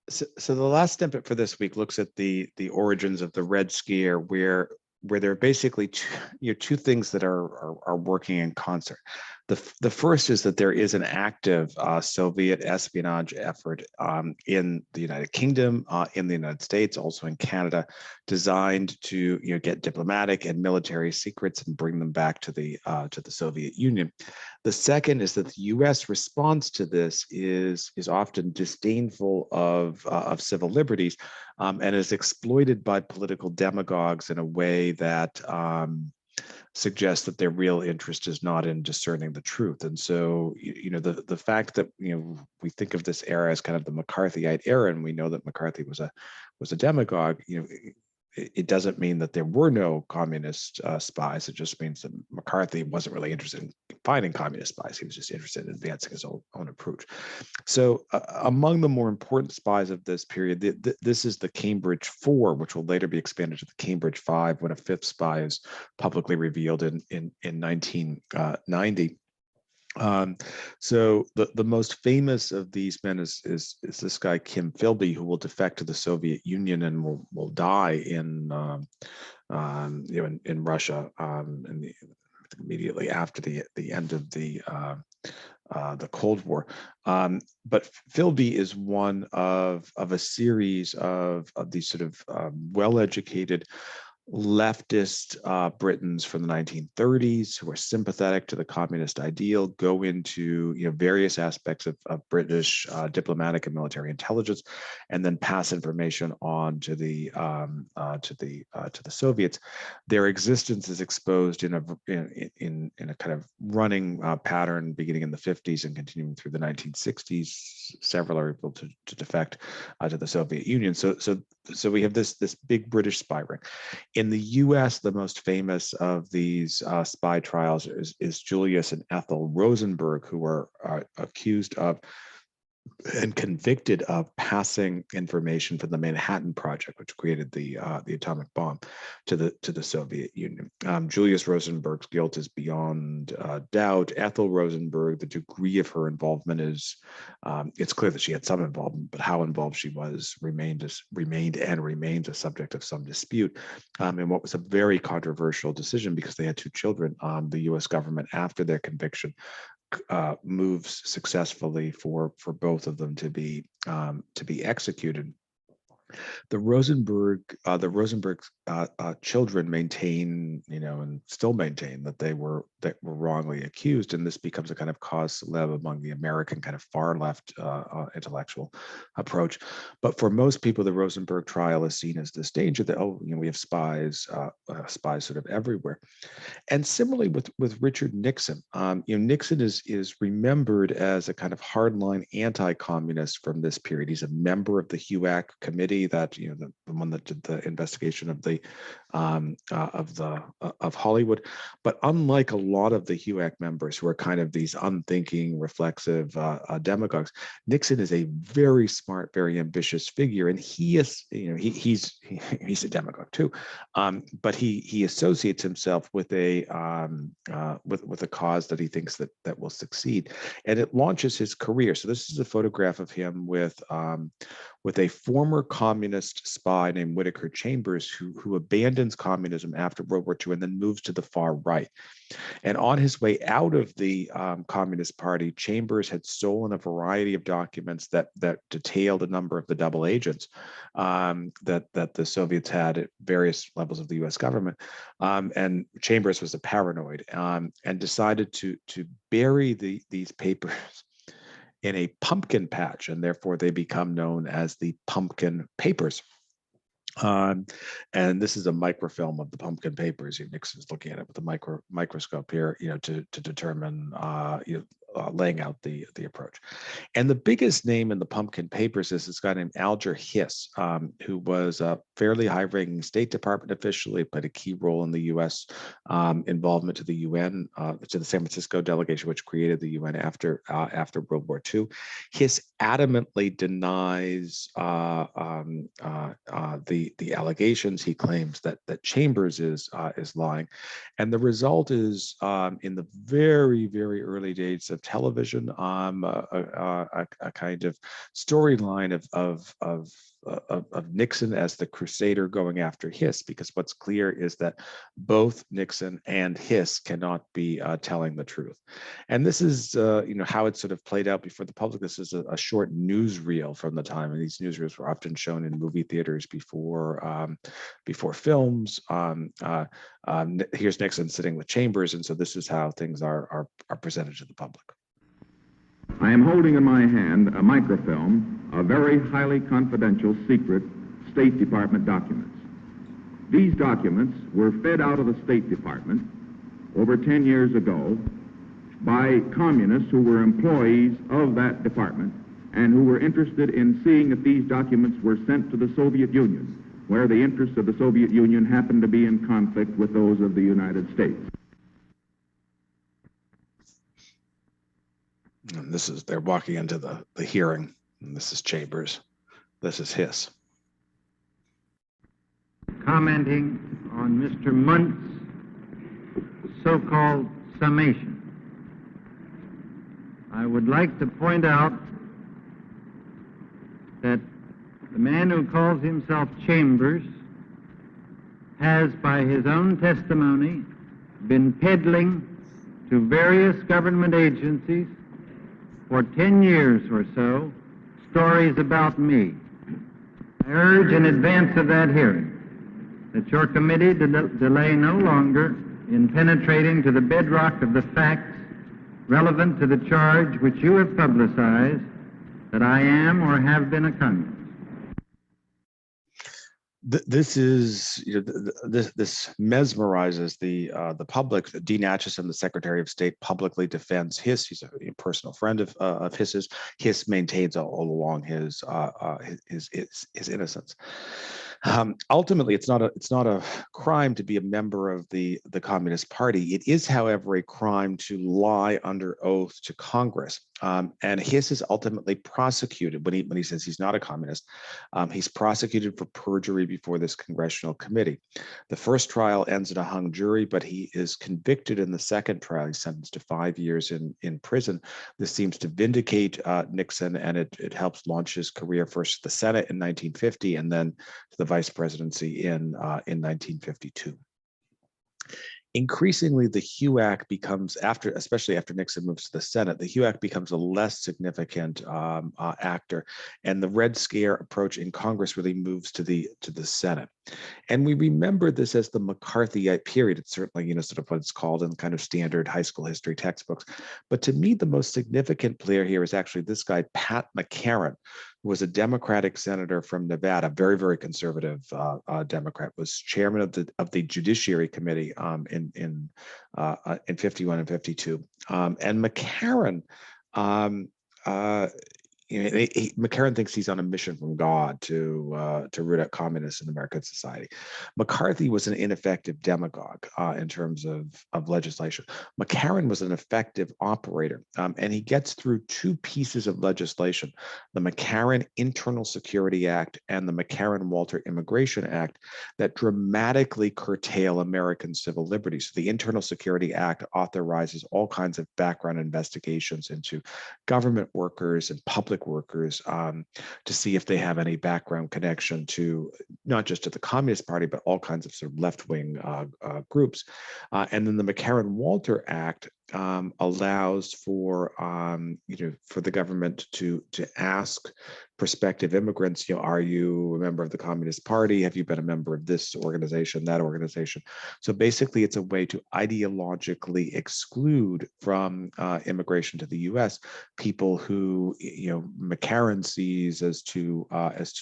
So the last snippet for this week looks at the origins of the Red Scare, where there are basically two things that are working in concert. The first is that there is an active Soviet espionage effort in the United Kingdom, in the United States, also in Canada, designed to get diplomatic and military secrets and bring them back to the Soviet Union. The second is that the U.S. response to this is often disdainful of civil liberties, and is exploited by political demagogues in a way that suggests that their real interest is not in discerning the truth. And so, the fact that we think of this era as kind of the McCarthyite era, and we know that McCarthy was a demagogue, it doesn't mean that there were no communist spies. It just means that McCarthy wasn't really interested in finding communist spies. He was just interested in advancing his own approach. So among the more important spies of this period, this is the Cambridge Four, which will later be expanded to the Cambridge Five when a fifth spy is publicly revealed in 1990. So the most famous of these men is this guy Kim Philby, who will defect to the Soviet Union and will die in Russia immediately after the end of the Cold War. But Philby is one of a series of these sort of well-educated leftist Britons from the 1930s who are sympathetic to the communist ideal, go into various aspects of British diplomatic and military intelligence, and then pass information on to the Soviets. Their existence is exposed in a kind of running pattern beginning in the 50s and continuing through the 1960s. Several are able to defect to the Soviet Union. So we have this big British spy ring. In the U.S., the most famous of these spy trials is Julius and Ethel Rosenberg, who are accused of and convicted of passing information from the Manhattan Project, which created the atomic bomb, to the Soviet Union. Julius Rosenberg's guilt is beyond doubt. Ethel Rosenberg, the degree of her involvement is, it's clear that she had some involvement, but how involved she was remained and remains a subject of some dispute. And what was a very controversial decision, because they had two children, the U.S. government, after their conviction, moves successfully for both of them to be executed. The Rosenberg children maintain, and still maintain that they were wrongly accused, and this becomes a kind of cause célèbre among the American kind of far left intellectual approach. But for most people, the Rosenberg trial is seen as this danger that we have spies sort of everywhere. And similarly with Richard Nixon, Nixon is remembered as a kind of hardline anti-communist from this period. He's a member of the HUAC committee, that the one that did the investigation of Hollywood. But unlike a lot of the HUAC members, who are kind of these unthinking, reflexive demagogues, Nixon is a very smart, very ambitious figure, and he is he's a demagogue too, but he associates himself with a cause that he thinks that will succeed, and it launches his career. So this is a photograph of him with a former communist spy named Whittaker Chambers, who abandons communism after World War II and then moves to the far right. And on his way out of the Communist Party, Chambers had stolen a variety of documents that detailed a number of the double agents that the Soviets had at various levels of the U.S. government. And Chambers was a paranoid and decided to bury these papers in a pumpkin patch, and therefore they become known as the Pumpkin Papers. And this is a microfilm of the Pumpkin Papers. Nixon's looking at it with a microscope here, to determine, laying out the approach. And the biggest name in the Pumpkin Papers is this guy named Alger Hiss, who was a fairly high-ranking State Department official. He played a key role in the U.S. Involvement to the UN, to the San Francisco delegation, which created the UN after World War II. Hiss adamantly denies the allegations. He claims that Chambers is lying, and the result is in the very, very early days of of television, a kind of storyline of Nixon as the crusader going after Hiss, because what's clear is that both Nixon and Hiss cannot be telling the truth. And this is how it sort of played out before the public. This is a short newsreel from the time, and these newsreels were often shown in movie theaters before films. Here's Nixon sitting with Chambers, and so this is how things are presented to the public. I am holding in my hand a microfilm of very highly confidential, secret State Department documents. These documents were fed out of the State Department over 10 years ago by communists who were employees of that department and who were interested in seeing if these documents were sent to the Soviet Union, where the interests of the Soviet Union happened to be in conflict with those of the United States. And they're walking into the hearing, and this is Chambers. This is Hiss. Commenting on Mr. Munt's so-called summation, I would like to point out that the man who calls himself Chambers has, by his own testimony, been peddling to various government agencies for 10 years or so stories about me. I urge in advance of that hearing that your committee delay no longer in penetrating to the bedrock of the facts relevant to the charge which you have publicized that I am or have been a communist. This is this mesmerizes the public. Dean Acheson, the Secretary of State, publicly defends Hiss. He's a personal friend of Hiss's. Hiss maintains all along his innocence. Ultimately, it's not a crime to be a member of the Communist Party. It is, however, a crime to lie under oath to Congress. And Hiss is ultimately prosecuted when he says he's not a communist. He's prosecuted for perjury before this congressional committee. The first trial ends in a hung jury, but he is convicted in the second trial. He's sentenced to 5 years in prison. This seems to vindicate Nixon, and it helps launch his career first to the Senate in 1950 and then to the vice presidency in 1952. Increasingly, the HUAC becomes, especially after Nixon moves to the Senate, the HUAC becomes a less significant actor, and the Red Scare approach in Congress really moves to the Senate. And we remember this as the McCarthy period. It's certainly, sort of what it's called in kind of standard high school history textbooks. But to me, the most significant player here is actually this guy, Pat McCarran, who was a Democratic senator from Nevada, very, very conservative Democrat, was chairman of the Judiciary Committee in 51 and 52. And McCarran, McCarran thinks he's on a mission from God to root out communists in American society. McCarthy was an ineffective demagogue in terms of legislation. McCarran was an effective operator, and he gets through two pieces of legislation: the McCarran Internal Security Act and the McCarran Walter Immigration Act, that dramatically curtail American civil liberties. So the Internal Security Act authorizes all kinds of background investigations into government workers and public workers to see if they have any background connection to not just to the Communist Party, but all kinds of sort of left-wing groups. And then the McCarran Walter Act allows for the government to ask prospective immigrants, are you a member of the Communist Party? Have you been a member of this organization, that organization? So basically, it's a way to ideologically exclude from immigration to the U.S. people who McCarran sees as too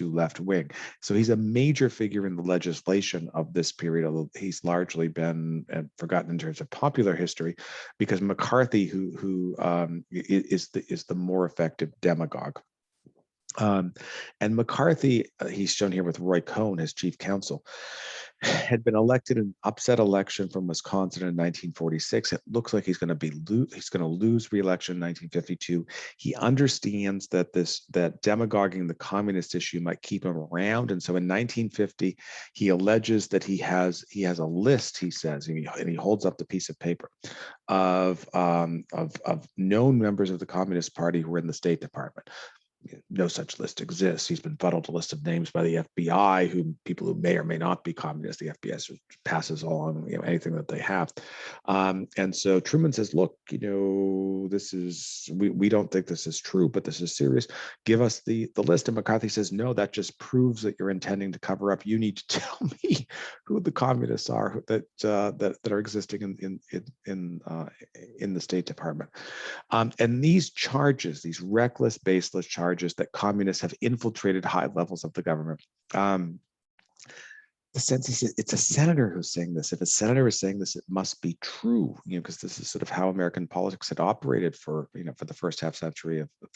left wing. So he's a major figure in the legislation of this period, although he's largely been forgotten in terms of popular history, because McCarthy, who is the more effective demagogue. And McCarthy, he's shown here with Roy Cohn, his chief counsel. had been elected in an upset election from Wisconsin in 1946. It looks like he's going to lose re-election in 1952. He understands that that demagoguing the communist issue might keep him around, and so in 1950 he alleges that he has a list. He says, and he holds up the piece of paper of known members of the Communist Party who were in the State Department. No such list exists. He's been funneled a list of names by the FBI, people who may or may not be communist. The FBI passes along anything that they have, and so Truman says, "Look, this is we don't think this is true, but this is serious. Give us the list." And McCarthy says, "No, that just proves that you're intending to cover up. You need to tell me who the communists are that are existing in the State Department." And these charges, these reckless, baseless charges that communists have infiltrated high levels of the government. The sense is it's a senator who's saying this. If a senator is saying this, it must be true, because this is sort of how American politics had operated for the first half century of the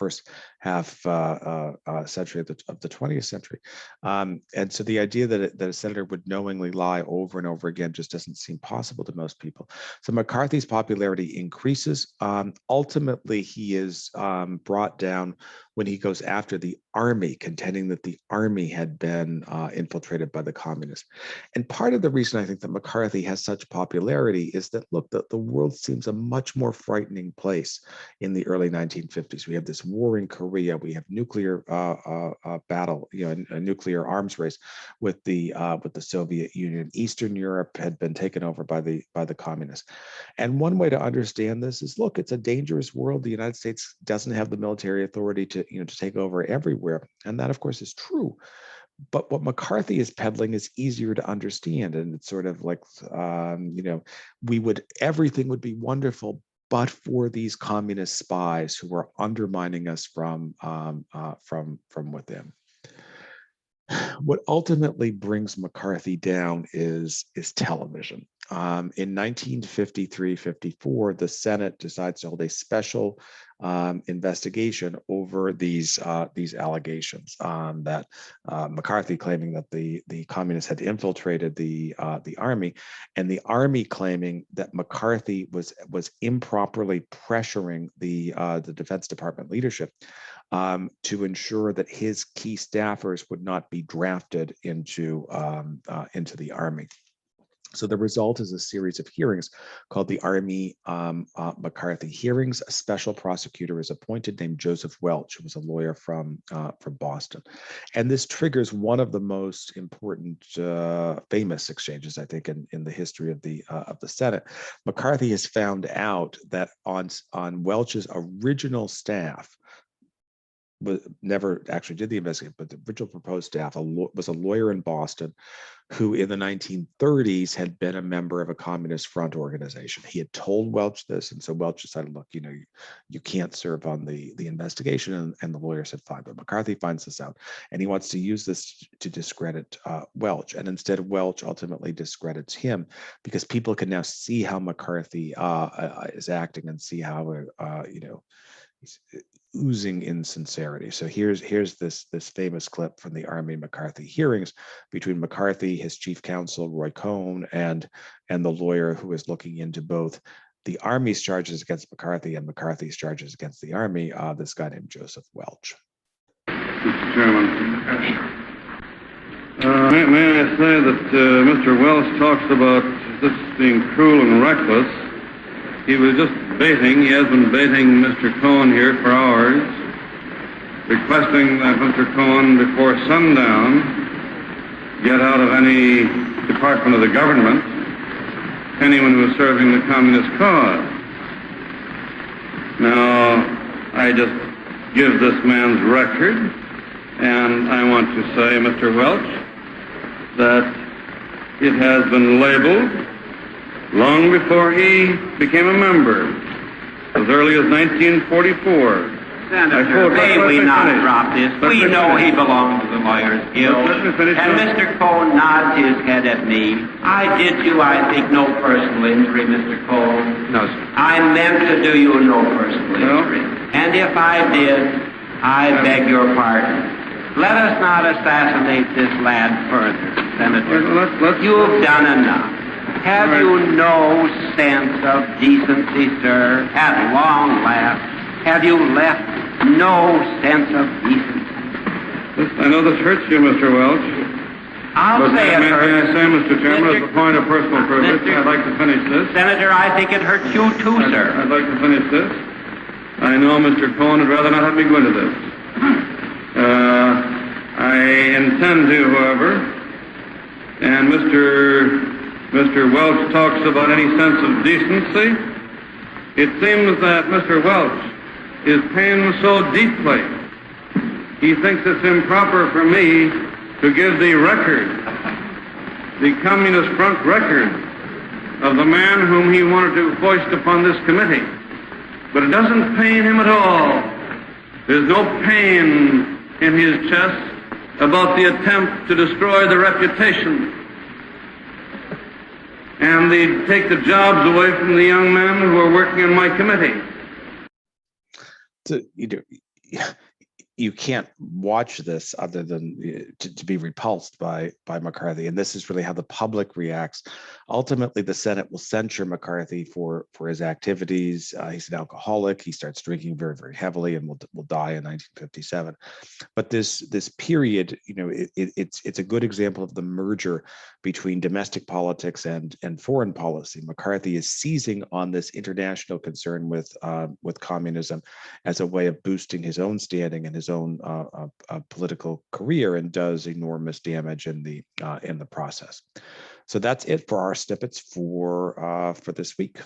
20th century. And so the idea that a senator would knowingly lie over and over again just doesn't seem possible to most people. So McCarthy's popularity increases. Ultimately, he is brought down when he goes after the army, contending that the army had been infiltrated by the communists. And part of the reason I think that McCarthy has such popularity is that, look, the world seems a much more frightening place in the early 1950s. We have this war in Korea. We have nuclear battle, a nuclear arms race with the Soviet Union. Eastern Europe had been taken over by the communists. And one way to understand this is, look, it's a dangerous world. The United States doesn't have the military authority to take over everywhere, and that, of course, is true. But what McCarthy is peddling is easier to understand, and it's sort of like, everything would be wonderful, but for these communist spies who are undermining us from within. What ultimately brings McCarthy down is television. In 1953-54, the Senate decides to hold a special investigation over these allegations that McCarthy claiming that the communists had infiltrated the army, and the army claiming that McCarthy was improperly pressuring the Defense Department leadership to ensure that his key staffers would not be drafted into the army. So the result is a series of hearings called the Army McCarthy hearings. A special prosecutor is appointed named Joseph Welch, who was a lawyer from Boston. And this triggers one of the most important famous exchanges, I think, in the history of the Senate. McCarthy has found out that on Welch's original staff, but never actually did the investigation, but the original proposed staff was a lawyer in Boston who in the 1930s had been a member of a communist front organization. He had told Welch this, and so Welch decided, look, you can't serve on the investigation, and the lawyer said, fine. But McCarthy finds this out, and he wants to use this to discredit Welch, and instead Welch ultimately discredits him because people can now see how McCarthy is acting and see how he's oozing insincerity. So here's this famous clip from the Army McCarthy hearings between McCarthy, his chief counsel Roy Cohn, and the lawyer who is looking into both the Army's charges against McCarthy and McCarthy's charges against the Army. This guy named Joseph Welch. Mr. Chairman, may I say that Mr. Welch talks about this being cruel and reckless. He was just baiting. He has been baiting Mr. Cohn here for hours, requesting that Mr. Cohn, before sundown, get out of any department of the government anyone who is serving the communist cause. Now, I just give this man's record, and I want to say, Mr. Welch, that it has been labeled long before he became a member, as early as 1944. Senator, may we not drop this? We know he belongs to the Lawyers Guild. And Mr. Cohn nods his head at me. I did you, I think, no personal injury, Mr. Cohn. No, sir. I meant to do you no personal injury. And if I did, I beg your pardon. Let us not assassinate this lad further, Senator. Let's You've done enough. Have you no sense of decency, sir? At long last, have you left no sense of decency? I know this hurts you, Mr. Welch. I'll say it may hurts. I say, Mr. Chairman, as a point of personal privilege, I'd like to finish this. Senator, I think it hurts you too, sir. I'd like to finish this. I know Mr. Cohen would rather not have me go into this. I intend to, however, and Mr. Welch talks about any sense of decency. It seems that Mr. Welch is pained so deeply, he thinks it's improper for me to give the record, the Communist Front record of the man whom he wanted to foist upon this committee. But it doesn't pain him at all. There's no pain in his chest about the attempt to destroy the reputation and take the jobs away from the young men who are working in my committee. So, you can't watch this other than to be repulsed by McCarthy, and this is really how the public reacts. Ultimately, the Senate will censure McCarthy for his activities. He's an alcoholic. He starts drinking very, very heavily, and will die in 1957. But this period, it's a good example of the merger between domestic politics and foreign policy. McCarthy is seizing on this international concern with communism as a way of boosting his own standing and his own political career, and does enormous damage in the process. So that's it for our snippets for this week.